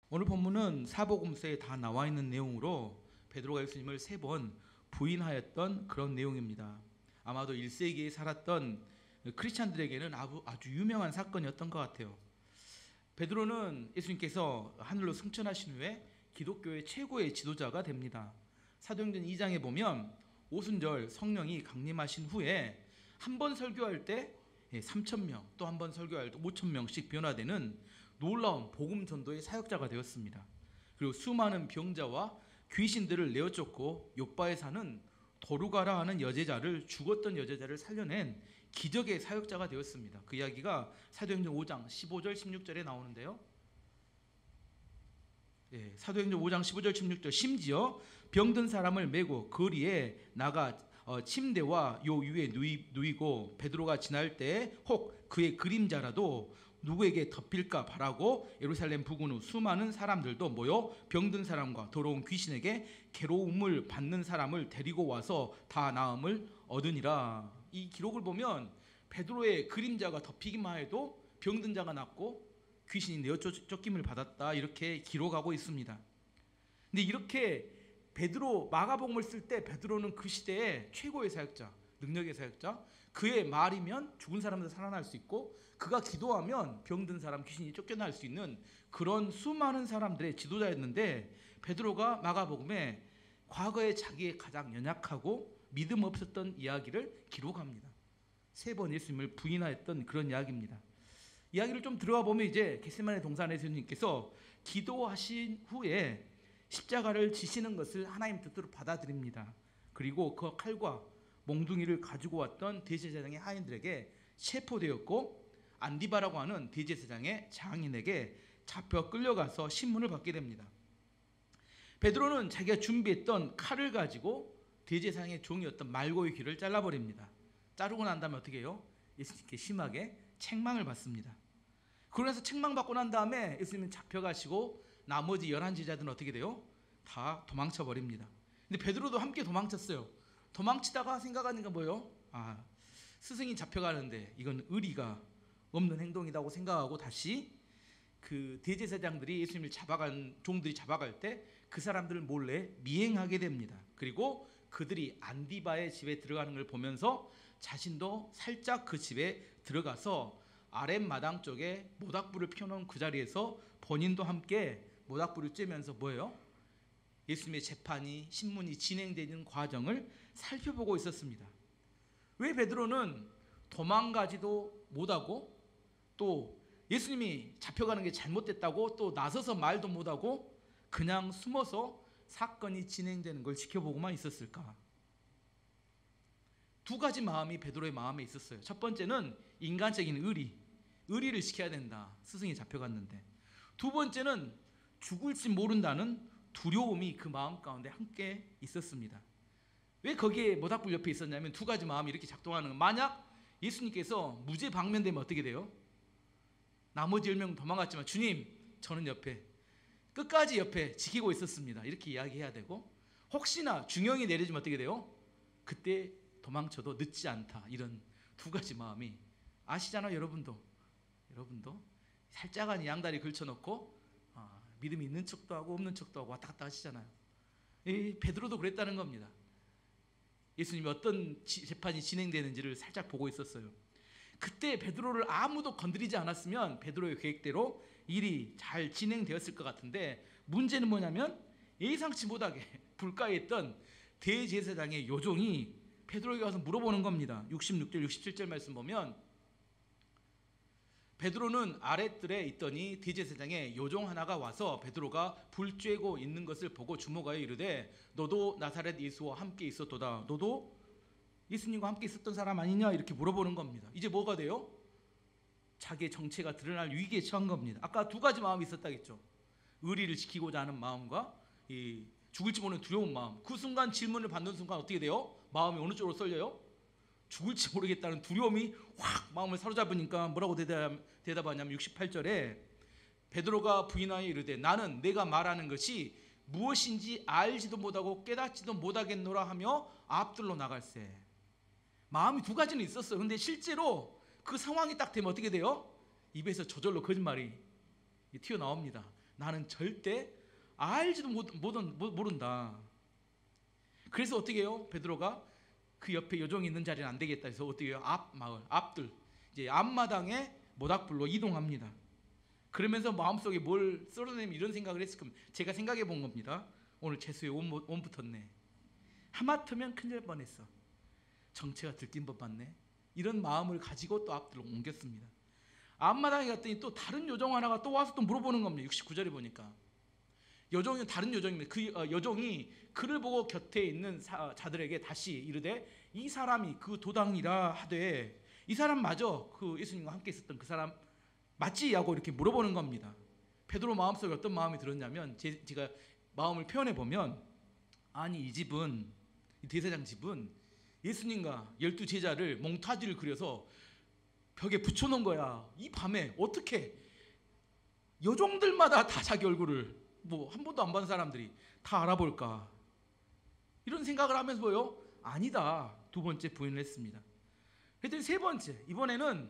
오늘 본문은 사복음서에 다 나와 있는 내용으로 베드로가 예수님을 3번 부인하였던 그런 내용입니다. 아마도 1세기에 살았던 크리스찬들에게는 아주 유명한 사건이었던 것 같아요. 베드로는 예수님께서 하늘로 승천하신 후에 기독교의 최고의 지도자가 됩니다. 사도행전 2장에 보면 오순절 성령이 강림하신 후에 한 번 설교할 때 3,000명, 또 한 번 설교할 때 5,000명씩 변화되는 놀라운 복음 전도의 사역자가 되었습니다. 그리고 수많은 병자와 귀신들을 내어쫓고 요바에 사는 도루가라 하는 여제자를, 죽었던 여제자를 살려낸 기적의 사역자가 되었습니다. 그 이야기가 사도행전 5장 15절 16절에 나오는데요. 사도행전 5장 15절 16절, 심지어 병든 사람을 메고 거리에 나가 침대와 요 위에 누이고 베드로가 지날 때 혹 그의 그림자라도 누구에게 덮일까 바라고 예루살렘 부근의 수많은 사람들도 모여 병든 사람과 더러운 귀신에게 괴로움을 받는 사람을 데리고 와서 다 나음을 얻으니라. 이 기록을 보면 베드로의 그림자가 덮이기만 해도 병든 자가 낫고 귀신이 내어 쫓김을 받았다, 이렇게 기록하고 있습니다. 근데 이렇게 베드로, 마가복음을 쓸 때 베드로는 그 시대의 최고의 사역자, 능력의 사역자, 그의 말이면 죽은 사람도 살아날 수 있고 그가 기도하면 병든 사람, 귀신이 쫓겨날 수 있는 그런 수많은 사람들의 지도자였는데, 베드로가 마가복음에 과거에 자기의 가장 연약하고 믿음 없었던 이야기를 기록합니다. 3번 예수님을 부인하였던 그런 이야기입니다. 이야기를 좀 들어가 보면 이제 겟세마네 동산에 예수님께서 기도하신 후에 십자가를 지시는 것을 하나님 뜻으로 받아들입니다. 그리고 그 칼과 몽둥이를 가지고 왔던 대제사장의 하인들에게 체포되었고 안디바라고 하는 대제사장의 장인에게 잡혀 끌려가서 신문을 받게 됩니다. 베드로는 자기가 준비했던 칼을 가지고 대제사장의 종이었던 말고의 귀를 잘라버립니다. 자르고 난 다음에 어떻게 해요? 예수님께 심하게 책망을 받습니다. 그러면서 책망받고 난 다음에 예수님은 잡혀가시고 나머지 11제자들은 어떻게 돼요? 다 도망쳐 버립니다. 근데 베드로도 함께 도망쳤어요. 도망치다가 생각하는 건 뭐예요? 스승이 잡혀가는데 이건 의리가 없는 행동이라고 생각하고 다시 그 대제사장들이 예수님을 잡아간 종들이 잡아갈 때 그 사람들을 몰래 미행하게 됩니다. 그리고 그들이 안디바의 집에 들어가는 걸 보면서 자신도 살짝 그 집에 들어가서 아랫마당 쪽에 모닥불을 펴놓은 그 자리에서 본인도 함께 모닥불을 쬐면서 뭐예요? 예수님의 재판이, 신문이 진행되는 과정을 살펴보고 있었습니다. 왜 베드로는 도망가지도 못하고 또 예수님이 잡혀가는 게 잘못됐다고 또 나서서 말도 못하고 그냥 숨어서 사건이 진행되는 걸 지켜보고만 있었을까? 2가지 마음이 베드로의 마음에 있었어요. 첫 번째는 인간적인 의리를 지켜야 된다, 스승이 잡혀갔는데. 2번째는 죽을지 모른다는 두려움이 그 마음 가운데 함께 있었습니다. 왜 거기에 모닥불 옆에 있었냐면 2가지 마음이 이렇게 작동하는 거예요. 만약 예수님께서 무죄 방면되면 어떻게 돼요? 나머지 10명 도망갔지만 주님, 저는 옆에 끝까지 옆에 지키고 있었습니다, 이렇게 이야기해야 되고, 혹시나 중형이 내려지면 어떻게 돼요? 그때 도망쳐도 늦지 않다, 이런 2가지 마음이. 아시잖아요. 여러분도 살짝한 양다리 걸쳐놓고 믿음이 있는 척도 하고 없는 척도 하고 왔다 갔다 하시잖아요. 베드로도 그랬다는 겁니다. 예수님이 어떤 재판이 진행되는지를 살짝 보고 있었어요. 그때 베드로를 아무도 건드리지 않았으면 베드로의 계획대로 일이 잘 진행되었을 것 같은데, 문제는 뭐냐면 예상치 못하게 불가에 있던 대제사장의 요종이 베드로에게 와서 물어보는 겁니다. 66절 67절 말씀 보면 베드로는 아랫뜰에 있더니 대제사장의 요종 하나가 와서 베드로가 불 쬐고 있는 것을 보고 주목하여 이르되 너도 나사렛 예수와 함께 있었도다. 너도 예수님과 함께 있었던 사람 아니냐, 이렇게 물어보는 겁니다. 이제 뭐가 돼요? 자기의 정체가 드러날 위기에 처한 겁니다. 아까 2가지 마음이 있었다겠죠. 의리를 지키고자 하는 마음과 이 죽을지 모르는 두려운 마음. 그 순간 질문을 받는 순간 어떻게 돼요? 마음이 어느 쪽으로 쏠려요? 죽을지 모르겠다는 두려움이 확 마음을 사로잡으니까 뭐라고 대답하냐면 68절에 베드로가 부인하여 이르되 나는 내가 말하는 것이 무엇인지 알지도 못하고 깨닫지도 못하겠노라 하며 앞들로 나갈세. 마음이 2가지는 있었어요. 근데 실제로 그 상황이 딱 되면 어떻게 돼요? 입에서 저절로 거짓말이 튀어나옵니다. 나는 절대 알지도 모른다. 그래서 어떻게 해요? 베드로가 그 옆에 요정이 있는 자리는 안 되겠다 해서 어떻게 해요? 앞들 이제 앞마당에 모닥불로 이동합니다. 그러면서 마음속에 뭘 썰어내면 이런 생각을 했을 겁니다. 제가 생각해 본 겁니다. 오늘 재수에 온 붙었네. 하마터면 큰일 날 뻔했어. 정체가 들킨 법 같네. 이런 마음을 가지고 또 앞들로 옮겼습니다. 앞마당에 갔더니 또 다른 요정 하나가 또 와서 또 물어보는 겁니다. 69절에 보니까 여종은 다른 여종입니다. 그 여종이 그를 보고 곁에 있는 자들에게 다시 이르되 이 사람이 그 도당이라 하되 이 사람 맞어? 그 예수님과 함께 있었던 그 사람 맞지? 하고 이렇게 물어보는 겁니다. 베드로 마음속에 어떤 마음이 들었냐면 제가 마음을 표현해 보면 아니 이 집은 이 대제사장 집은 예수님과 12제자를 몽타주를 그려서 벽에 붙여놓은 거야. 이 밤에 어떻게 여종들마다 다 자기 얼굴을 뭐 한 번도 안 본 사람들이 다 알아볼까? 이런 생각을 하면서 뭐요? 아니다. 두 번째 부인을 했습니다. 그랬더니 세 번째 이번에는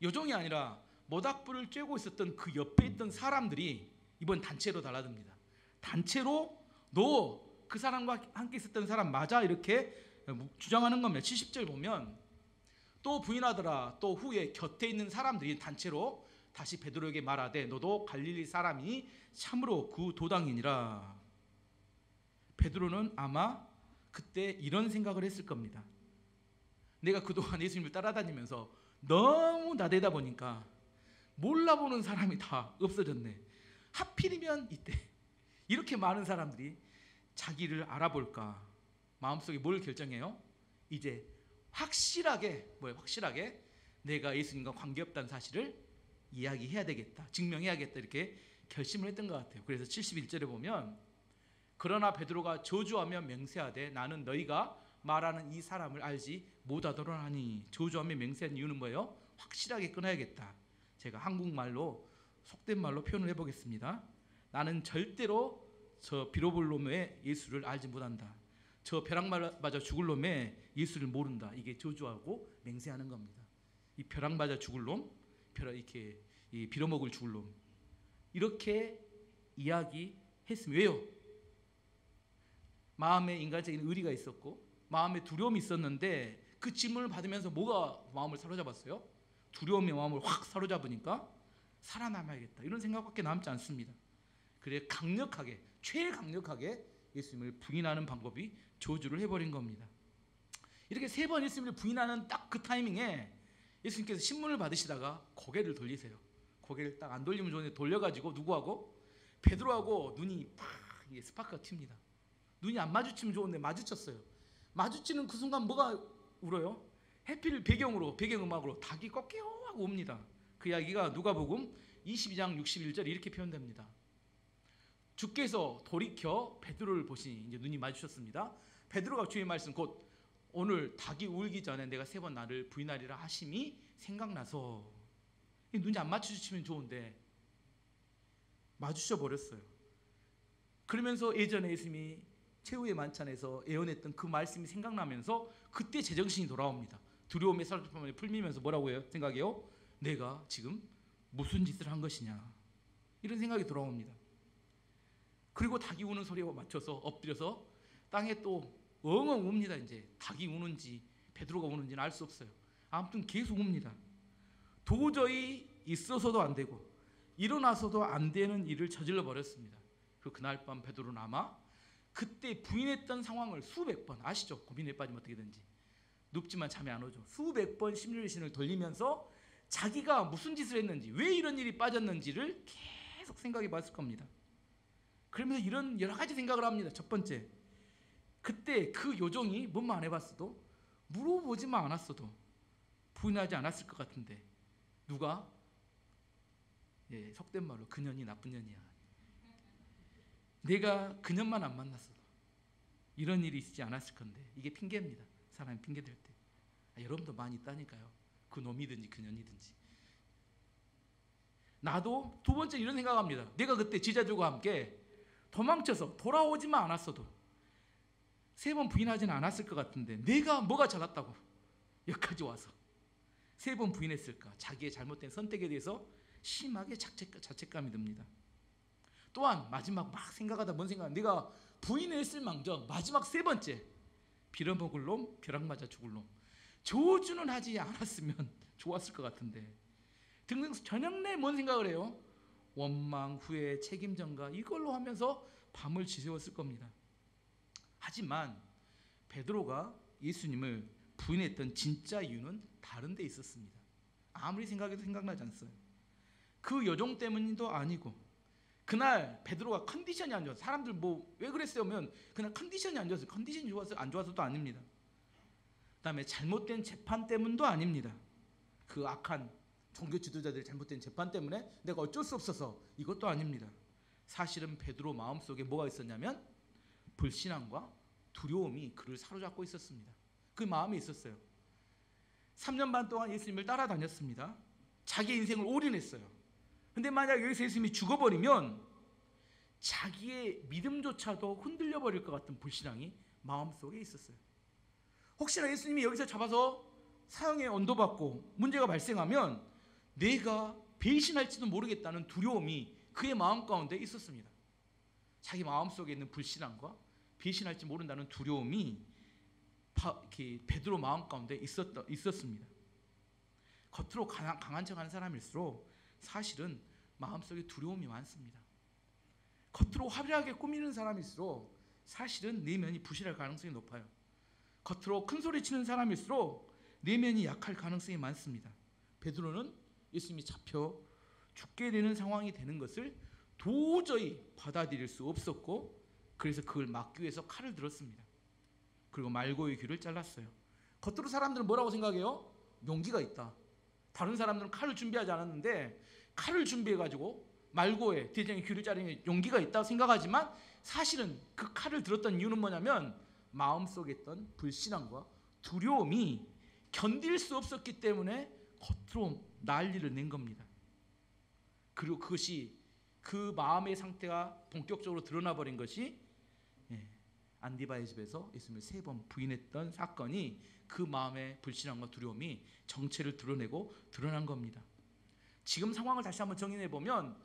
여종이 아니라 모닥불을 쬐고 있었던 그 옆에 있던 사람들이 이번 단체로 달라듭니다. 단체로 너 그 사람과 함께 있었던 사람 맞아? 이렇게 주장하는 겁니다. 70절 보면 또 부인하더라. 또 후에 곁에 있는 사람들이 단체로 다시 베드로에게 말하되 너도 갈릴리 사람이 참으로 그 도당이니라. 베드로는 아마 그때 이런 생각을 했을 겁니다. 내가 그동안 예수님을 따라다니면서 너무 나대다 보니까 몰라보는 사람이 다 없어졌네. 하필이면 이때 이렇게 많은 사람들이 자기를 알아볼까. 마음속에 뭘 결정해요? 이제 확실하게 내가 예수님과 관계없다는 사실을 이야기해야 되겠다. 증명해야겠다. 이렇게 결심을 했던 것 같아요. 그래서 71절에 보면 그러나 베드로가 저주하며 맹세하되 나는 너희가 말하는 이 사람을 알지 못하도록 하니. 저주하며 맹세한 이유는 뭐예요? 확실하게 끊어야겠다. 제가 한국말로 속된 말로 표현을 해보겠습니다. 나는 절대로 저 빌어볼 놈의 예수를 알지 못한다. 저 벼락 맞아 죽을 놈의 예수를 모른다. 이게 저주하고 맹세하는 겁니다. 이 벼락 맞아 죽을 놈, 이렇게 빌어먹을 죽을 놈, 이렇게 이야기했습니다. 왜요? 마음에 인간적인 의리가 있었고 마음에 두려움이 있었는데 그 질문을 받으면서 뭐가 마음을 사로잡았어요? 두려움의 마음을 확 사로잡으니까 살아남아야겠다. 이런 생각밖에 남지 않습니다. 그래 강력하게, 최강력하게 예수님을 부인하는 방법이 저주를 해버린 겁니다. 이렇게 세 번 예수님을 부인하는 딱 그 타이밍에 예수님께서 신문을 받으시다가 고개를 돌리세요. 고개를 딱 안 돌리면 좋은데 돌려가지고 누구하고? 베드로하고 눈이 팍 스파크가 튑니다. 눈이 안 마주치면 좋은데 마주쳤어요. 마주치는 그 순간 뭐가 울어요? 해필 배경음악으로 닭이 꺾여 하고 옵니다. 그 이야기가 누가복음 22장 61절 이렇게 표현됩니다. 주께서 돌이켜 베드로를 보시니 이제 눈이 마주쳤습니다. 베드로가 주의 말씀 곧 오늘 닭이 울기 전에 내가 세 번 나를 부인하리라 하심이 생각나서 눈이 안 마주치면 좋은데 마주쳐 버렸어요. 그러면서 예전에 예수님이 최후의 만찬에서 예언했던 그 말씀이 생각나면서 그때 제정신이 돌아옵니다. 두려움에 사로잡혀 풀리면서 뭐라고 해요? 생각해요? 내가 지금 무슨 짓을 한 것이냐 이런 생각이 돌아옵니다. 그리고 닭이 우는 소리에 맞춰서 엎드려서 땅에 또 엉엉 웁니다. 이제 닭이 우는지 베드로가 우는지는 알 수 없어요. 아무튼 계속 웁니다. 도저히 있어서도 안 되고 일어나서도 안 되는 일을 저질러 버렸습니다. 그날 밤 베드로는 아마 그때 부인했던 상황을 수백 번 아시죠? 고민에 빠지면 어떻게 되는지 눕지만 잠이 안 오죠. 수백 번 심리신을 돌리면서 자기가 무슨 짓을 했는지 왜 이런 일이 빠졌는지를 계속 생각해 봤을 겁니다. 그러면서 이런 여러 가지 생각을 합니다. 첫 번째, 그때 그 요정이 뭔만 안 해봤어도 물어보지만 않았어도 부인하지 않았을 것 같은데 누가? 속된 말로 그년이 나쁜 년이야. 내가 그년만 안 만났어도 이런 일이 있지 않았을 건데 이게 핑계입니다. 사람이 핑계댈 때 여러분도 많이 있다니까요. 그 놈이든지 그년이든지. 나도 두 번째 이런 생각합니다. 내가 그때 제자들과 함께 도망쳐서 돌아오지만 않았어도 세 번 부인하지는 않았을 것 같은데 내가 뭐가 잘났다고 여기까지 와서 세 번 부인했을까? 자기의 잘못된 선택에 대해서 심하게 자책감이 듭니다. 또한 마지막 막 생각하다 뭔 생각, 내가 부인했을 망정 마지막 세 번째, 빌어먹을 놈, 벼락 맞아 죽을 놈. 저주는 하지 않았으면 좋았을 것 같은데 등등 저녁 내 뭔 생각을 해요? 원망, 후회, 책임전가 이걸로 하면서 밤을 지새웠을 겁니다. 하지만 베드로가 예수님을 부인했던 진짜 이유는 다른 데 있었습니다. 아무리 생각해도 생각나지 않았어요. 그 여종 때문도 아니고, 그날 베드로가 컨디션이 안 좋아서, 사람들 뭐 왜 그랬어요 하면 그날 컨디션이 안 좋아서, 컨디션이 좋아서 안 좋아서도 아닙니다. 그 다음에 잘못된 재판 때문도 아닙니다. 그 악한 종교 지도자들의 잘못된 재판 때문에 내가 어쩔 수 없어서, 이것도 아닙니다. 사실은 베드로 마음속에 뭐가 있었냐면 불신앙과 두려움이 그를 사로잡고 있었습니다. 그 마음이 있었어요. 3년 반 동안 예수님을 따라다녔습니다. 자기 인생을 올인했어요. 근데 만약 여기서 예수님이 죽어버리면 자기의 믿음조차도 흔들려 버릴 것 같은 불신앙이 마음속에 있었어요. 혹시나 예수님이 여기서 잡아서 사형에 언도받고 문제가 발생하면 내가 배신할지도 모르겠다는 두려움이 그의 마음 가운데 있었습니다. 자기 마음속에 있는 불신앙과 배신할지 모른다는 두려움이 베드로 마음 가운데 있었습니다. 겉으로 강한 척하는 사람일수록 사실은 마음속에 두려움이 많습니다. 겉으로 화려하게 꾸미는 사람일수록 사실은 내면이 부실할 가능성이 높아요. 겉으로 큰 소리 치는 사람일수록 내면이 약할 가능성이 많습니다. 베드로는 예수님이 잡혀 죽게 되는 상황이 되는 것을 도저히 받아들일 수 없었고, 그래서 그걸 막기 위해서 칼을 들었습니다. 그리고 말고의 귀를 잘랐어요. 겉으로 사람들은 뭐라고 생각해요? 용기가 있다. 다른 사람들은 칼을 준비하지 않았는데 칼을 준비해가지고 말고의 대장의 귀를 자르는 용기가 있다고 생각하지만, 사실은 그 칼을 들었던 이유는 뭐냐면 마음속에 있던 불신앙과 두려움이 견딜 수 없었기 때문에 겉으로 난리를 낸 겁니다. 그리고 그것이, 그 마음의 상태가 본격적으로 드러나 버린 것이 안디바의 집에서 예수님을 3번 부인했던 사건이, 그 마음의 불신앙과 두려움이 정체를 드러내고 드러난 겁니다. 지금 상황을 다시 한번 정의해 보면,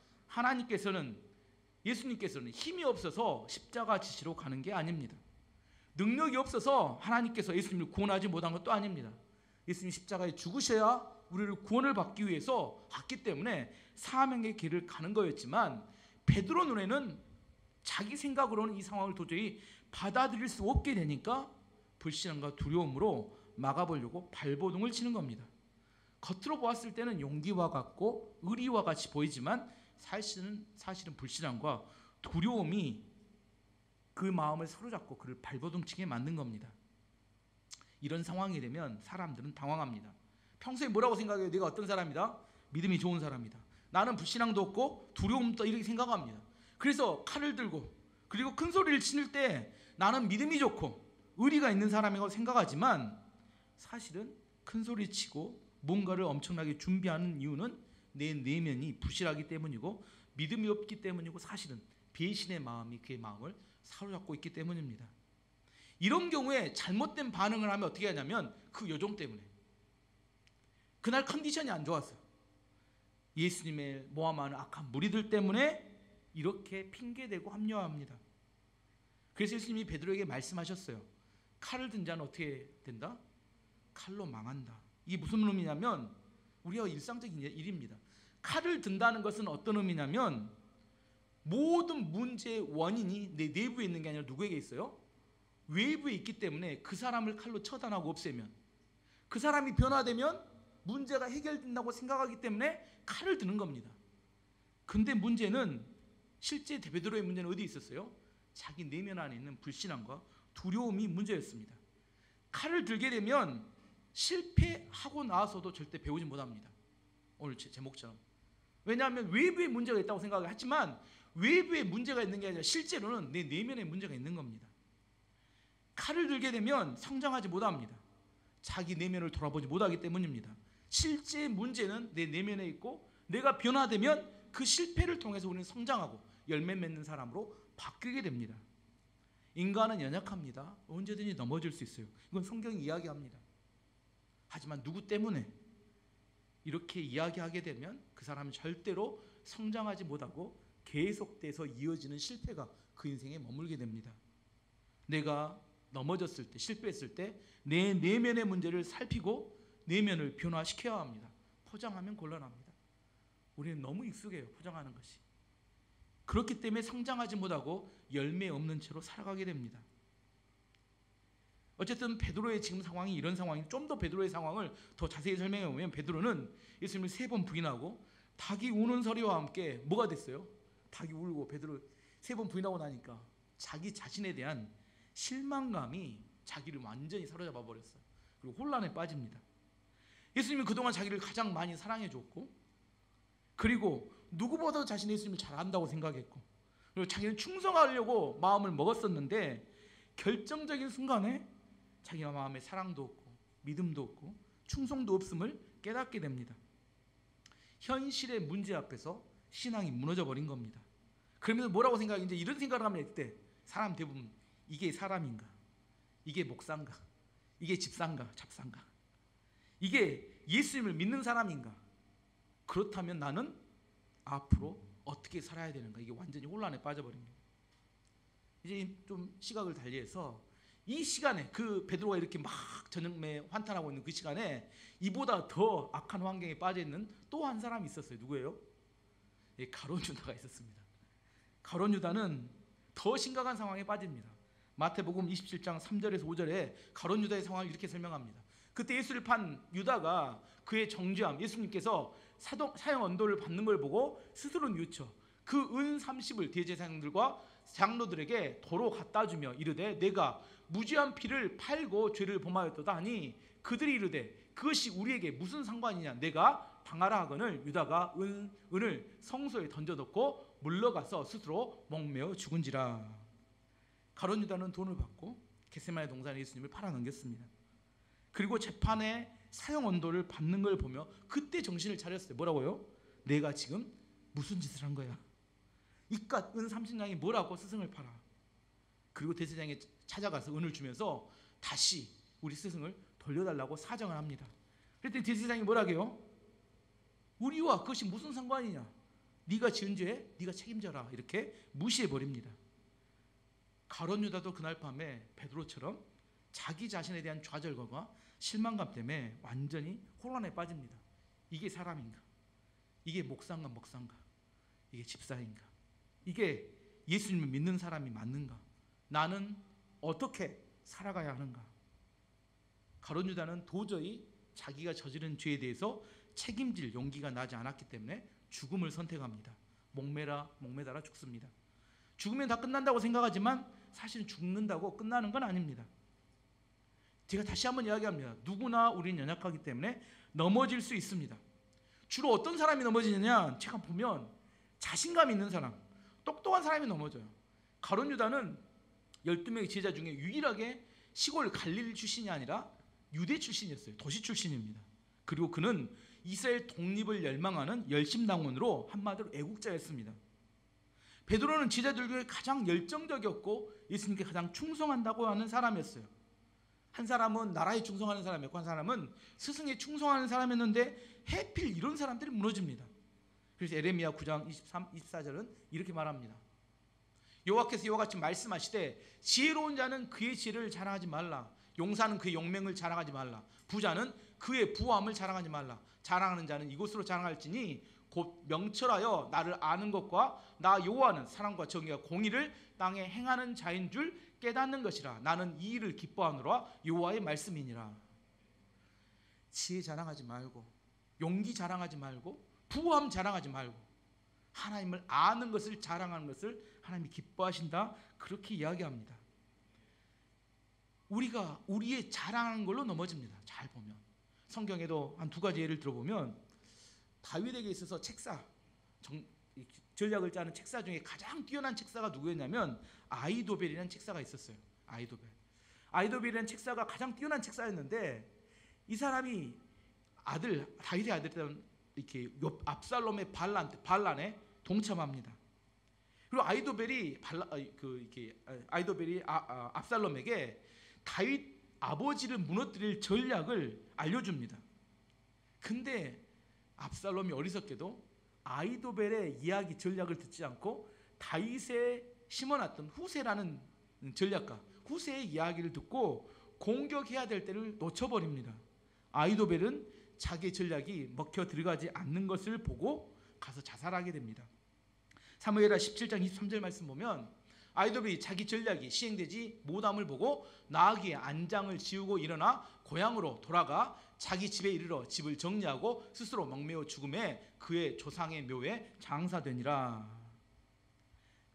예수님께서는 힘이 없어서 십자가 지시로 가는 게 아닙니다. 능력이 없어서 하나님께서 예수님을 구원하지 못한 것도 아닙니다. 예수님이 십자가에 죽으셔야 우리를 구원을 받기 위해서 왔기 때문에 사명의 길을 가는 거였지만, 베드로 눈에는 자기 생각으로는 이 상황을 도저히 받아들일 수 없게 되니까 불신앙과 두려움으로 막아보려고 발버둥을 치는 겁니다. 겉으로 보았을 때는 용기와 같고 의리와 같이 보이지만 사실은 불신앙과 두려움이 그 마음을 사로잡고 그를 발버둥치게 만든 겁니다. 이런 상황이 되면 사람들은 당황합니다. 평소에 뭐라고 생각해요? 내가 어떤 사람이다? 믿음이 좋은 사람이다. 나는 불신앙도 없고 두려움도, 이렇게 생각합니다. 그래서 칼을 들고 그리고 큰 소리를 치는 때 나는 믿음이 좋고 의리가 있는 사람이라고 생각하지만, 사실은 큰 소리 치고 뭔가를 엄청나게 준비하는 이유는 내 내면이 부실하기 때문이고 믿음이 없기 때문이고, 사실은 배신의 마음이 그의 마음을 사로잡고 있기 때문입니다. 이런 경우에 잘못된 반응을 하면 어떻게 하냐면, 그 여종 때문에, 그날 컨디션이 안 좋았어요. 예수님의 모함하는 악한 무리들 때문에 이렇게 핑계대고 합리화합니다. 그래서 예수님이 베드로에게 말씀하셨어요. 칼을 든 자는 어떻게 된다? 칼로 망한다. 이게 무슨 의미냐면 우리가 일상적인 일입니다. 칼을 든다는 것은 어떤 의미냐면, 모든 문제의 원인이 내 내부에 있는 게 아니라 누구에게 있어요? 외부에 있기 때문에 그 사람을 칼로 처단하고 없애면, 그 사람이 변화되면 문제가 해결된다고 생각하기 때문에 칼을 드는 겁니다. 근데 문제는, 실제 베드로의 문제는 어디 있었어요? 자기 내면 안에 있는 불신앙과 두려움이 문제였습니다. 칼을 들게 되면 실패하고 나서도 절대 배우지 못합니다. 오늘 제목처럼. 왜냐하면 외부에 문제가 있다고 생각을 하지만 외부에 문제가 있는 게 아니라 실제로는 내 내면에 문제가 있는 겁니다. 칼을 들게 되면 성장하지 못합니다. 자기 내면을 돌아보지 못하기 때문입니다. 실제 문제는 내 내면에 있고, 내가 변화되면 그 실패를 통해서 우리는 성장하고 열매 맺는 사람으로 바뀌게 됩니다. 인간은 연약합니다. 언제든지 넘어질 수 있어요. 이건 성경이 이야기합니다. 하지만 누구 때문에 이렇게 이야기하게 되면 그 사람은 절대로 성장하지 못하고 계속돼서 이어지는 실패가 그 인생에 머물게 됩니다. 내가 넘어졌을 때, 실패했을 때 내 내면의 문제를 살피고 내면을 변화시켜야 합니다. 포장하면 곤란합니다. 우리는 너무 익숙해요, 포장하는 것이. 그렇기 때문에 성장하지 못하고 열매 없는 채로 살아가게 됩니다. 어쨌든 베드로의 지금 상황이 이런 상황이, 좀 더 베드로의 상황을 더 자세히 설명해 보면 베드로는 예수님을 3번 부인하고 닭이 우는 소리와 함께 뭐가 됐어요? 닭이 울고 베드로 3번 부인하고 나니까 자기 자신에 대한 실망감이 자기를 완전히 사로잡아 버렸어요. 그리고 혼란에 빠집니다. 예수님이 그동안 자기를 가장 많이 사랑해 줬고, 그리고 누구보다도 자신이 예수님을 잘 안다고 생각했고, 그리고 자기는 충성하려고 마음을 먹었었는데 결정적인 순간에 자기가 마음에 사랑도 없고 믿음도 없고 충성도 없음을 깨닫게 됩니다. 현실의 문제 앞에서 신앙이 무너져 버린 겁니다. 그러면서 뭐라고 생각해? 이제 이런 생각을 하면 이때 사람 대부분 이게 사람인가? 이게 목사인가? 이게 집사인가? 잡사인가? 이게 예수님을 믿는 사람인가? 그렇다면 나는 앞으로 어떻게 살아야 되는가? 이게 완전히 혼란에 빠져버립니다. 이제 좀 시각을 달리해서 이 시간에 그 베드로가 이렇게 막 저녁에 환탄하고 있는 그 시간에 이보다 더 악한 환경에 빠져 있는 또 한 사람이 있었어요. 누구예요? 가룟 유다가 있었습니다. 가룟 유다는 더 심각한 상황에 빠집니다. 마태복음 27장 3절에서 5절에 가룟 유다의 상황을 이렇게 설명합니다. 그때 예수를 판 유다가 그의 정죄함, 예수님께서 사형 언도를 받는 걸 보고 스스로 뉘우쳐 그 은 30을 대제사장들과 장로들에게 도로 갖다 주며 이르되 내가 무죄한 피를 팔고 죄를 범하였도다 하니 그들이 이르되 그것이 우리에게 무슨 상관이냐, 내가 당하라 하거늘 유다가 은을 성소에 던져놓고 물러가서 스스로 목매어 죽은지라. 가룟 유다는 돈을 받고 겟세마네 동산에 예수님을 팔아넘겼습니다. 그리고 재판에 사형 언도를 받는 걸 보며 그때 정신을 차렸어요. 뭐라고요? 내가 지금 무슨 짓을 한 거야? 이깟 은 30냥이 뭐라고 스승을 팔아? 그리고 대제사장에 찾아가서 은을 주면서 다시 우리 스승을 돌려달라고 사정을 합니다. 그랬더니 대제사장이 뭐라게요? 우리와 그것이 무슨 상관이냐? 네가 지은 죄에 네가 책임져라. 이렇게 무시해버립니다. 가룟 유다도 그날 밤에 베드로처럼 자기 자신에 대한 좌절감과 실망감 때문에 완전히 혼란에 빠집니다. 이게 사람인가? 이게 목사인가 먹사인가? 이게 집사인가? 이게 예수님을 믿는 사람이 맞는가? 나는 어떻게 살아가야 하는가? 가룟 유다는 도저히 자기가 저지른 죄에 대해서 책임질 용기가 나지 않았기 때문에 죽음을 선택합니다. 목매달아 죽습니다. 죽으면 다 끝난다고 생각하지만 사실은 죽는다고 끝나는 건 아닙니다. 제가 다시 한번 이야기합니다. 누구나 우리는 연약하기 때문에 넘어질 수 있습니다. 주로 어떤 사람이 넘어지느냐, 제가 보면 자신감 있는 사람, 똑똑한 사람이 넘어져요. 가룟 유다는 12명의 제자 중에 유일하게 시골 갈릴리 출신이 아니라 유대 출신이었어요. 도시 출신입니다. 그리고 그는 이스라엘 독립을 열망하는 열심당원으로 한마디로 애국자였습니다. 베드로는 제자들 중에 가장 열정적이었고 예수님께 가장 충성한다고 하는 사람이었어요. 한 사람은 나라에 충성하는 사람이었고 한 사람은 스승에 충성하는 사람이었는데 해필 이런 사람들이 무너집니다. 그래서 에레미야 9장 23, 24절은 이렇게 말합니다. 여호와께서 이와 같이 말씀하시되 지혜로운 자는 그의 지혜를 자랑하지 말라. 용사는 그의 용맹을 자랑하지 말라. 부자는 그의 부함을 자랑하지 말라. 자랑하는 자는 이곳으로 자랑할지니 곧 명철하여 나를 아는 것과 나 여호와는 사랑과 정의와 공의를 땅에 행하는 자인 줄 깨닫는 것이라. 나는 이 일을 기뻐하노라. 여호와의 말씀이니라. 지혜 자랑하지 말고 용기 자랑하지 말고 부함 자랑하지 말고 하나님을 아는 것을 자랑하는 것을 하나님이 기뻐하신다. 그렇게 이야기합니다. 우리가 우리의 자랑하는 걸로 넘어집니다. 잘 보면 성경에도 한 2가지 예를 들어보면 다윗에게 있어서 책사, 전략을 짜는 책사 중에 가장 뛰어난 책사가 누구였냐면 아히도벨이라는 책사가 있었어요. 아히도벨이라는 책사가 가장 뛰어난 책사였는데 이 사람이 다윗의 아들이던 이렇게 압살롬의 반란에 동참합니다. 그리고 아히도벨이 압살롬에게 다윗 아버지를 무너뜨릴 전략을 알려줍니다. 근데 압살롬이 어리석게도 아이도벨의 이야기 전략을 듣지 않고 다윗에 심어놨던 후세라는 전략가, 후세의 이야기를 듣고 공격해야 될 때를 놓쳐버립니다. 아이도벨은 자기의 전략이 먹혀 들어가지 않는 것을 보고 가서 자살하게 됩니다. 사무엘하 17장 23절 말씀 보면 아이도벨이 자기 전략이 시행되지 못함을 보고 나귀의 안장을 지우고 일어나 고향으로 돌아가 자기 집에 이르러 집을 정리하고 스스로 목매어 죽음에 그의 조상의 묘에 장사되니라.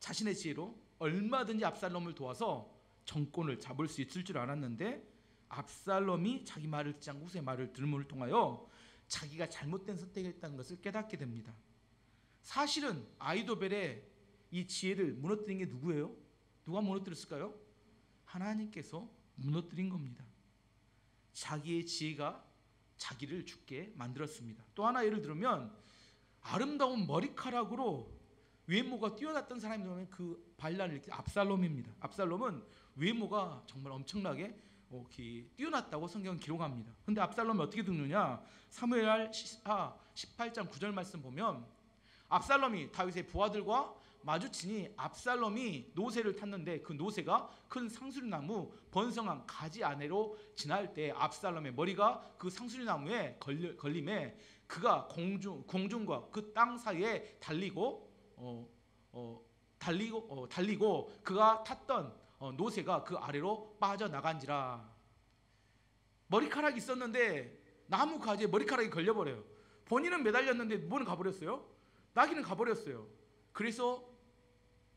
자신의 지혜로 얼마든지 압살롬을 도와서 정권을 잡을 수 있을 줄 알았는데 압살롬이 자기 말을 듣지 않고 후세의 말을 들음을 통하여 자기가 잘못된 선택을 했다는 것을 깨닫게 됩니다. 사실은 아이도벨의 이 지혜를 무너뜨린 게 누구예요? 누가 무너뜨렸을까요? 하나님께서 무너뜨린 겁니다. 자기의 지혜가 자기를 죽게 만들었습니다. 또 하나 예를 들면 아름다운 머리카락으로 외모가 뛰어났던 사람이 되면 그 반란을 일으킨 압살롬입니다. 압살롬은 외모가 정말 엄청나게 뛰어났다고 성경은 기록합니다. 근데 압살롬이 어떻게 죽느냐? 사무엘하 18장 9절 말씀 보면 압살롬이 다윗의 부하들과 마주치니 압살롬이 노새를 탔는데 그 노새가 큰 상수리나무 번성한 가지 아래로 지날 때 압살롬의 머리가 그 상수리나무에 걸림에 그가 공중과 그 땅 사이에 달리고 그가 탔던 노새가 그 아래로 빠져나간지라. 머리카락이 있었는데 나무 가지에 머리카락이 걸려버려요. 본인은 매달렸는데 뭐는 가버렸어요? 나귀는 가버렸어요. 그래서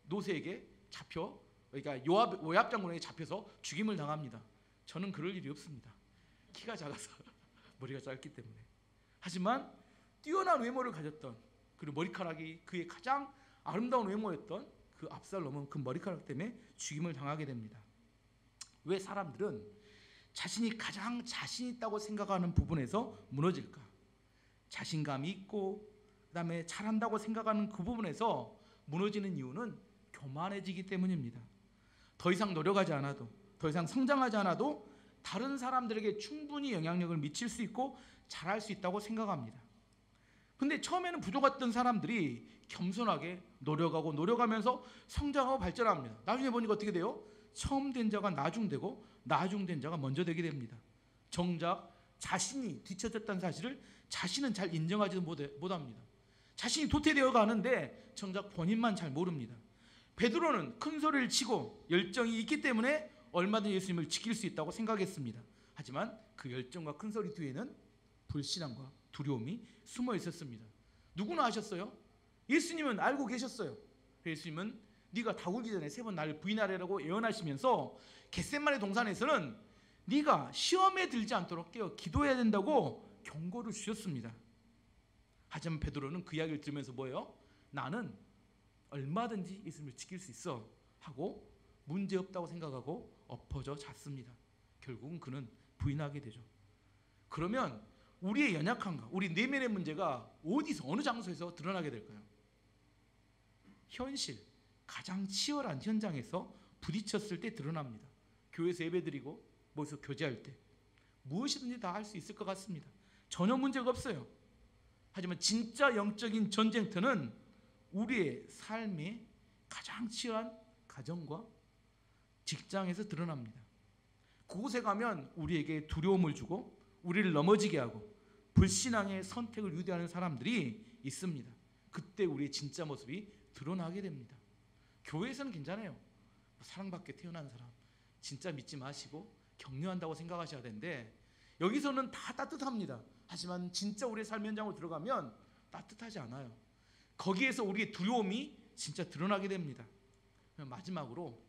노새에게 잡혀, 그러니까 요압 장군에게 잡혀서 죽임을 당합니다. 저는 그럴 일이 없습니다. 키가 작아서 머리가 짧기 때문에. 하지만 뛰어난 외모를 가졌던, 그리고 머리카락이 그의 가장 아름다운 외모였던 그 압살롬은 그 머리카락 때문에 죽임을 당하게 됩니다. 왜 사람들은 자신이 가장 자신 있다고 생각하는 부분에서 무너질까? 자신감이 있고 그 다음에 잘한다고 생각하는 그 부분에서 무너지는 이유는 교만해지기 때문입니다. 더 이상 노력하지 않아도, 더 이상 성장하지 않아도 다른 사람들에게 충분히 영향력을 미칠 수 있고 잘할 수 있다고 생각합니다. 근데 처음에는 부족했던 사람들이 겸손하게 노력하면서 성장하고 발전합니다. 나중에 보니까 어떻게 돼요? 처음 된 자가 나중되고 나중된 자가 먼저 되게 됩니다. 정작 자신이 뒤처졌다는 사실을 자신은 잘 인정하지도 못합니다. 자신이 도태되어 가는데 정작 본인만 잘 모릅니다. 베드로는 큰 소리를 치고 열정이 있기 때문에 얼마든지 예수님을 지킬 수 있다고 생각했습니다. 하지만 그 열정과 큰 소리 뒤에는 불신앙과 두려움이 숨어 있었습니다. 누구나 아셨어요? 예수님은 알고 계셨어요. 예수님은 네가 다굴기 전에 3번 나를 부인하리라고 예언하시면서 겟세마네 동산에서는 네가 시험에 들지 않도록 깨어 기도해야 된다고 경고를 주셨습니다. 하지만 베드로는 그 이야기를 들으면서 뭐예요? 나는 얼마든지 예수님을 지킬 수 있어 하고 문제없다고 생각하고 엎어져 잤습니다. 결국은 그는 부인하게 되죠. 그러면 우리의 연약함과 우리 내면의 문제가 어디서, 어느 장소에서 드러나게 될까요? 현실, 가장 치열한 현장에서 부딪혔을 때 드러납니다. 교회에서 예배드리고 모여서 교제할 때 무엇이든지 다 할 수 있을 것 같습니다. 전혀 문제가 없어요. 하지만 진짜 영적인 전쟁터는 우리의 삶의 가장 치열한 가정과 직장에서 드러납니다. 그곳에 가면 우리에게 두려움을 주고 우리를 넘어지게 하고 불신앙의 선택을 유도하는 사람들이 있습니다. 그때 우리의 진짜 모습이 드러나게 됩니다. 교회에서는 괜찮아요. 사랑받게 태어난 사람 진짜 믿지 마시고 격려한다고 생각하셔야 되는데 여기서는 다 따뜻합니다. 하지만 진짜 우리의 삶 현장으로 들어가면 따뜻하지 않아요. 거기에서 우리의 두려움이 진짜 드러나게 됩니다. 마지막으로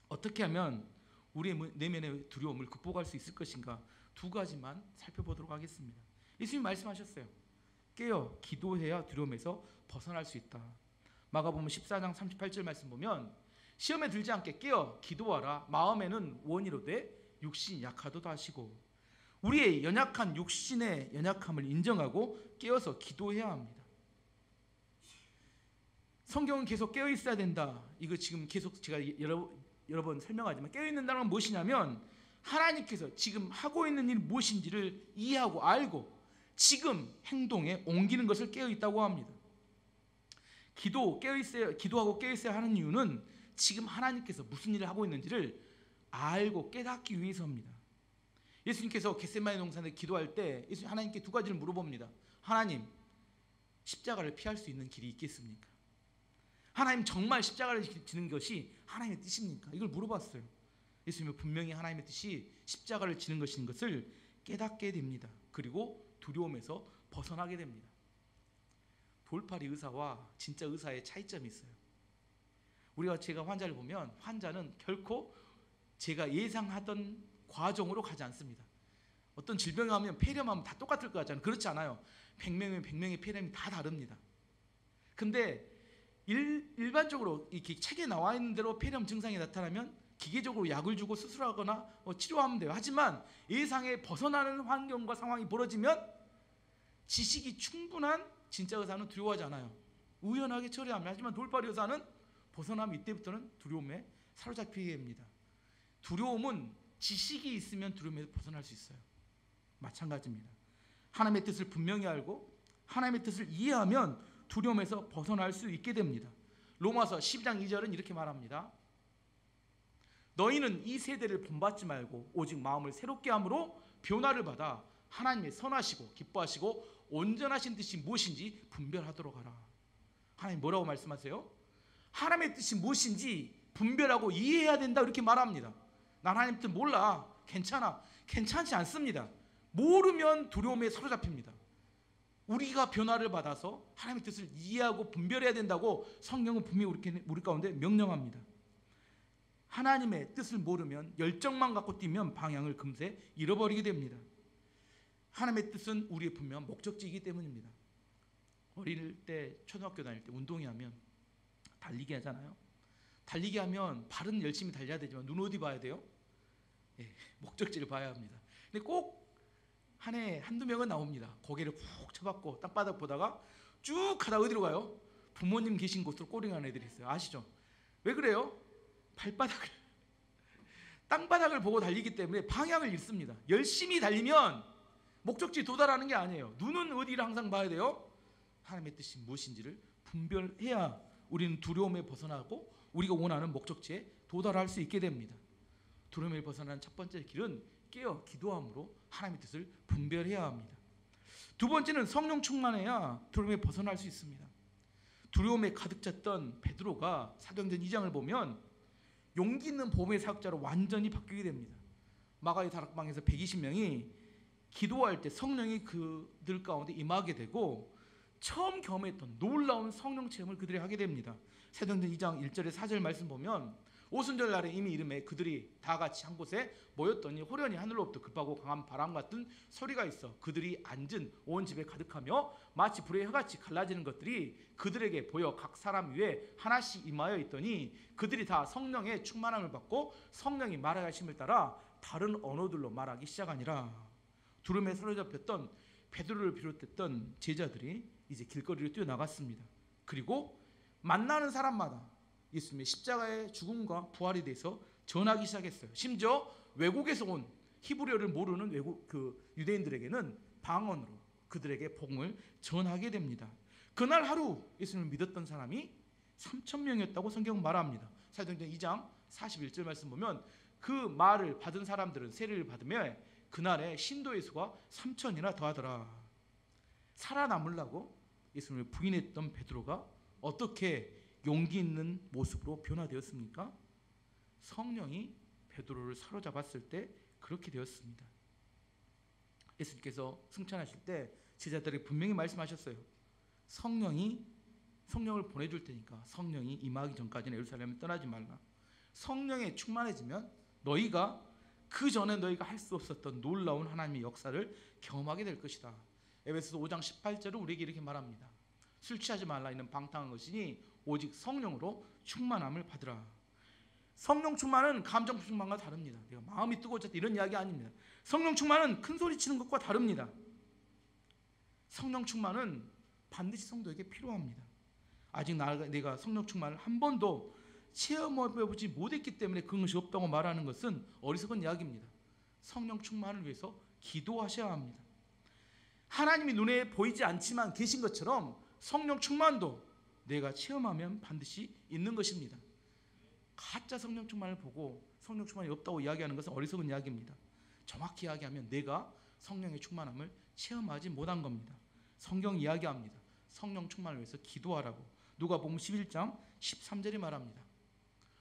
어떻게 하면 우리의 내면의 두려움을 극복할 수 있을 것인가 2가지만 살펴보도록 하겠습니다. 예수님 말씀하셨어요. 깨어 기도해야 두려움에서 벗어날 수 있다. 마가복음 14장 38절 말씀 보면 시험에 들지 않게 깨어 기도하라. 마음에는 원이로되 육신이 약하도다 하시고 우리의 연약한 육신의 연약함을 인정하고 깨어서 기도해야 합니다. 성경은 계속 깨어 있어야 된다. 이거 지금 계속 제가 여러 번 설명하지만 깨어 있는다는 건 무엇이냐면 하나님께서 지금 하고 있는 일 무엇인지를 이해하고 알고 지금 행동에 옮기는 것을 깨어 있다고 합니다. 기도하고 깨어 있어야 하는 이유는 지금 하나님께서 무슨 일을 하고 있는지를 알고 깨닫기 위해서입니다. 예수님께서 겟세마네 동산에 기도할 때 하나님께 두 가지를 물어봅니다. 하나님, 십자가를 피할 수 있는 길이 있겠습니까? 하나님, 정말 십자가를 지는 것이 하나님의 뜻입니까? 이걸 물어봤어요. 예수님은 분명히 하나님의 뜻이 십자가를 지는 것인 것을 깨닫게 됩니다. 그리고 두려움에서 벗어나게 됩니다. 돌팔이 의사와 진짜 의사의 차이점이 있어요. 제가 환자를 보면 환자는 결코 제가 예상하던 과정으로 가지 않습니다. 어떤 질병이 하면 폐렴하면 다 똑같을 것 같잖아요. 그렇지 않아요. 100명의 폐렴이 다 다릅니다. 근데 일반적으로 이렇게 책에 나와 있는 대로 폐렴 증상이 나타나면 기계적으로 약을 주고 수술하거나 치료하면 돼요. 하지만 예상에 벗어나는 환경과 상황이 벌어지면 지식이 충분한 진짜 의사는 두려워하지 않아요. 우연하게 처리합니다. 하지만 돌팔이 의사는 벗어나면 이때부터는 두려움에 사로잡히게 됩니다. 두려움은 지식이 있으면 두려움에서 벗어날 수 있어요. 마찬가지입니다. 하나님의 뜻을 분명히 알고 하나님의 뜻을 이해하면 두려움에서 벗어날 수 있게 됩니다. 로마서 12장 2절은 이렇게 말합니다. 너희는 이 세대를 본받지 말고 오직 마음을 새롭게 함으로 변화를 받아 하나님의 선하시고 기뻐하시고 온전하신 뜻이 무엇인지 분별하도록 하라. 하나님 뭐라고 말씀하세요? 하나님의 뜻이 무엇인지 분별하고 이해해야 된다 이렇게 말합니다. 난 하나님 뜻 몰라. 괜찮아. 괜찮지 않습니다. 모르면 두려움에 사로잡힙니다. 우리가 변화를 받아서 하나님의 뜻을 이해하고 분별해야 된다고 성경은 분명히 우리 가운데 명령합니다. 하나님의 뜻을 모르면 열정만 갖고 뛰면 방향을 금세 잃어버리게 됩니다. 하나님의 뜻은 우리의 분명한 목적지이기 때문입니다. 어릴 때 초등학교 다닐 때 운동회 하면 달리기 하잖아요. 달리기 하면 발은 열심히 달려야 되지만 눈 어디 봐야 돼요? 목적지를 봐야 합니다. 근데 꼭 한 해 한두 명은 나옵니다. 고개를 푹 쳐박고 땅바닥 보다가 쭉 가다 어디로 가요? 부모님 계신 곳으로 꼬링하는 애들이 있어요. 아시죠? 왜 그래요? 땅바닥을 보고 달리기 때문에 방향을 잃습니다. 열심히 달리면 목적지에 도달하는 게 아니에요. 눈은 어디를 항상 봐야 돼요? 하나님의 뜻이 무엇인지를 분별해야 우리는 두려움에 벗어나고 우리가 원하는 목적지에 도달할 수 있게 됩니다. 두려움에 벗어나는 첫 번째 길은 깨어 기도함으로 하나님의 뜻을 분별해야 합니다. 두 번째는 성령 충만해야 두려움에 벗어날 수 있습니다. 두려움에 가득 찼던 베드로가 사도행전 2장을 보면 용기 있는 복음의 사역자로 완전히 바뀌게 됩니다. 마가의 다락방에서 120명이 기도할 때 성령이 그들 가운데 임하게 되고 처음 경험했던 놀라운 성령 체험을 그들이 하게 됩니다. 사도행전 2장 1절에 4절 말씀 보면 오순절 날에 이미 이름에 그들이 다 같이 한 곳에 모였더니 호련히 하늘로부터 급하고 강한 바람 같은 소리가 있어 그들이 앉은 온 집에 가득하며 마치 불의 혀같이 갈라지는 것들이 그들에게 보여 각 사람 위에 하나씩 임하여 있더니 그들이 다 성령의 충만함을 받고 성령이 말하심을 따라 다른 언어들로 말하기 시작하니라. 두려움에 사로잡혔던 베드로를 비롯했던 제자들이 이제 길거리로 뛰어나갔습니다. 그리고 만나는 사람마다 예수님의 십자가의 죽음과 부활에 대해서 전하기 시작했어요. 심지어 외국에서 온 히브리어를 모르는 유대인들에게는 방언으로 그들에게 복음을 전하게 됩니다. 그날 하루 예수님을 믿었던 사람이 3,000명이었다고 성경은 말합니다. 사도행전 2장 41절 말씀 보면 그 말을 받은 사람들은 세례를 받으며 그날에 신도의 수가 3,000이나 더하더라. 살아남으려고 예수님을 부인했던 베드로가 어떻게 용기 있는 모습으로 변화되었습니까? 성령이 베드로를 사로잡았을 때 그렇게 되었습니다. 예수님께서 승천하실 때 제자들에게 분명히 말씀하셨어요. 성령을 보내줄 테니까 성령이 임하기 전까지는 예루살렘을 떠나지 말라. 성령에 충만해지면 너희가 그 전에 너희가 할 수 없었던 놀라운 하나님의 역사를 경험하게 될 것이다. 에베소서 5장 18절은 우리에게 이렇게 말합니다. 술 취하지 말라 이는 방탕한 것이니 오직 성령으로 충만함을 받으라. 성령 충만은 감정 충만과 다릅니다. 내가 마음이 뜨거워졌다 이런 이야기 아닙니다. 성령 충만은 큰 소리 치는 것과 다릅니다. 성령 충만은 반드시 성도에게 필요합니다. 아직 내가 성령 충만을 한 번도 체험해보지 못했기 때문에 그것이 없다고 말하는 것은 어리석은 이야기입니다. 성령 충만을 위해서 기도하셔야 합니다. 하나님이 눈에 보이지 않지만 계신 것처럼 성령 충만도 내가 체험하면 반드시 있는 것입니다. 가짜 성령 충만을 보고 성령 충만이 없다고 이야기하는 것은 어리석은 이야기입니다. 정확히 이야기하면 내가 성령의 충만함을 체험하지 못한 겁니다. 성경 이야기합니다. 성령 충만을 위해서 기도하라고. 누가복음 11장 13절이 말합니다.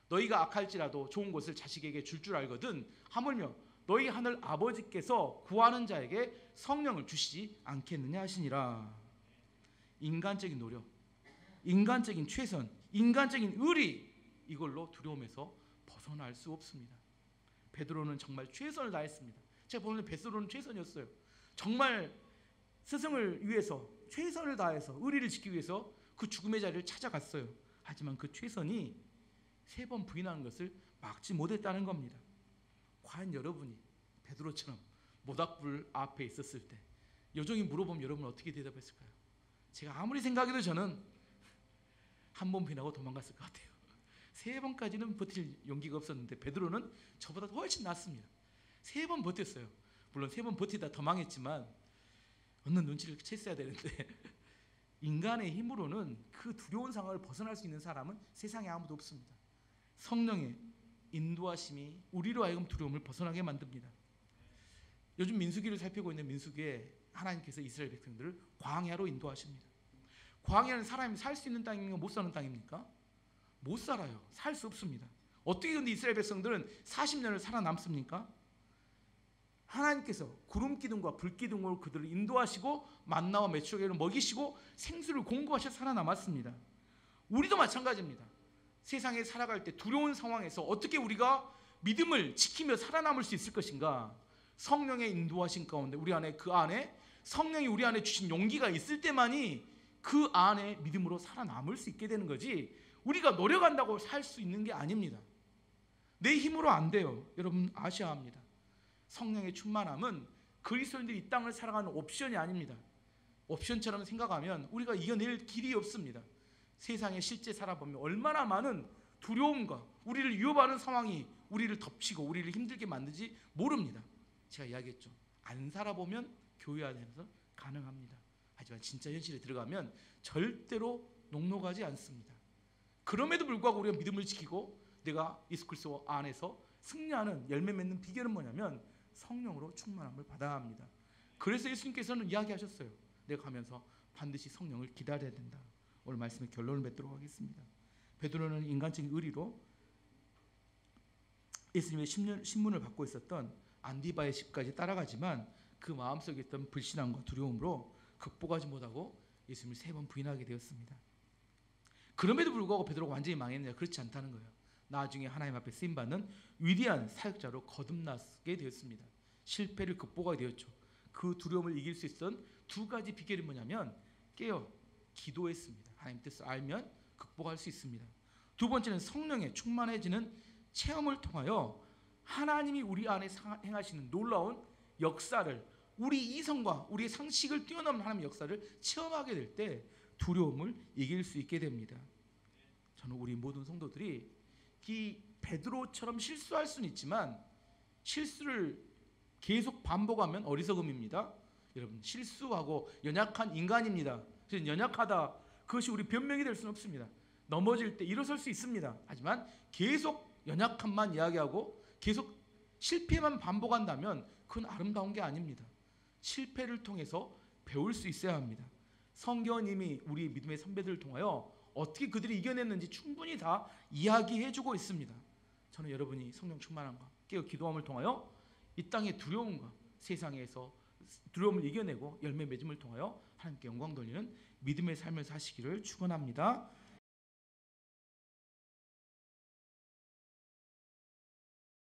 너희가 악할지라도 좋은 것을 자식에게 줄 알거든 하물며 너희 하늘 아버지께서 구하는 자에게 성령을 주시지 않겠느냐 하시니라. 인간적인 노력, 인간적인 최선, 인간적인 의리, 이걸로 두려움에서 벗어날 수 없습니다. 베드로는 정말 최선을 다했습니다. 제가 보는 베드로는 최선이었어요. 정말 스승을 위해서 최선을 다해서 의리를 지키기 위해서 그 죽음의 자리를 찾아갔어요. 하지만 그 최선이 3번 부인하는 것을 막지 못했다는 겁니다. 과연 여러분이 베드로처럼 모닥불 앞에 있었을 때 요정이 물어보면 여러분은 어떻게 대답했을까요? 제가 아무리 생각해도 저는 한 번 부인하고 도망갔을 것 같아요. 3번까지는 버틸 용기가 없었는데 베드로는 저보다 훨씬 낫습니다. 3번 버텼어요. 물론 3번 버티다 더 망했지만 어느 눈치를 챘어야 되는데 인간의 힘으로는 그 두려운 상황을 벗어날 수 있는 사람은 세상에 아무도 없습니다. 성령의 인도하심이 우리로 하여금 두려움을 벗어나게 만듭니다. 요즘 민수기를 살피고 있는 민수기에 하나님께서 이스라엘 백성들을 광야로 인도하십니다. 광야는 사람이 살 수 있는 땅입니까? 못 사는 땅입니까? 못 살아요. 살 수 없습니다. 어떻게 근데 이스라엘 백성들은 40년을 살아남습니까? 하나님께서 구름 기둥과 불 기둥으로 그들을 인도하시고 만나와 메추라기를 먹이시고 생수를 공급하셔서 살아남았습니다. 우리도 마찬가지입니다. 세상에 살아갈 때 두려운 상황에서 어떻게 우리가 믿음을 지키며 살아남을 수 있을 것인가? 성령의 인도하신 가운데 우리 안에 그 안에 성령이 우리 안에 주신 용기가 있을 때만이 그 안에 믿음으로 살아남을 수 있게 되는 거지 우리가 노력한다고 살 수 있는 게 아닙니다. 내 힘으로 안 돼요. 여러분 아셔야 합니다. 성령의 충만함은 그리스도인들이 이 땅을 살아가는 옵션이 아닙니다. 옵션처럼 생각하면 우리가 이겨낼 길이 없습니다. 세상에 실제 살아보면 얼마나 많은 두려움과 우리를 위협하는 상황이 우리를 덮치고 우리를 힘들게 만드지 모릅니다. 제가 이야기했죠. 안 살아보면 교회 안에서 가능합니다. 하지만 진짜 현실에 들어가면 절대로 녹록하지 않습니다. 그럼에도 불구하고 우리가 믿음을 지키고 내가 예수 그리스도 안에서 승리하는 열매 맺는 비결은 뭐냐면 성령으로 충만함을 받아야 합니다. 그래서 예수님께서는 이야기하셨어요. 내가 가면서 반드시 성령을 기다려야 된다. 오늘 말씀의 결론을 맺도록 하겠습니다. 베드로는 인간적인 의리로 예수님의 신문을 받고 있었던 안디바의 집까지 따라가지만 그 마음속에 있던 불신함과 두려움으로 극복하지 못하고 예수님을 3번 부인하게 되었습니다. 그럼에도 불구하고 베드로가 완전히 망했느냐? 그렇지 않다는 거예요. 나중에 하나님 앞에 쓰임받는 위대한 사역자로 거듭나게 되었습니다. 실패를 극복하게 되었죠. 그 두려움을 이길 수 있었던 2가지 비결이 뭐냐면 깨어 기도했습니다. 하나님 뜻을 알면 극복할 수 있습니다. 2번째는 성령에 충만해지는 체험을 통하여 하나님이 우리 안에 행하시는 놀라운 역사를 우리 이성과 우리의 상식을 뛰어넘는 하나님의 역사를 체험하게 될 때 두려움을 이길 수 있게 됩니다. 저는 우리 모든 성도들이 이 베드로처럼 실수할 수는 있지만 실수를 계속 반복하면 어리석음입니다. 여러분 실수하고 연약한 인간입니다. 그래서 연약하다 그것이 우리 변명이 될 수는 없습니다. 넘어질 때 일어설 수 있습니다. 하지만 계속 연약함만 이야기하고 계속 실패만 반복한다면 그건 아름다운 게 아닙니다. 실패를 통해서 배울 수 있어야 합니다. 성경은 이미 우리 믿음의 선배들을 통하여 어떻게 그들이 이겨냈는지 충분히 다 이야기해주고 있습니다. 저는 여러분이 성령 충만함과 깨어 기도함을 통하여 이 땅의 두려움과 세상에서 두려움을 이겨내고 열매 맺음을 통하여 하나님께 영광 돌리는 믿음의 삶을 사시기를 축원합니다.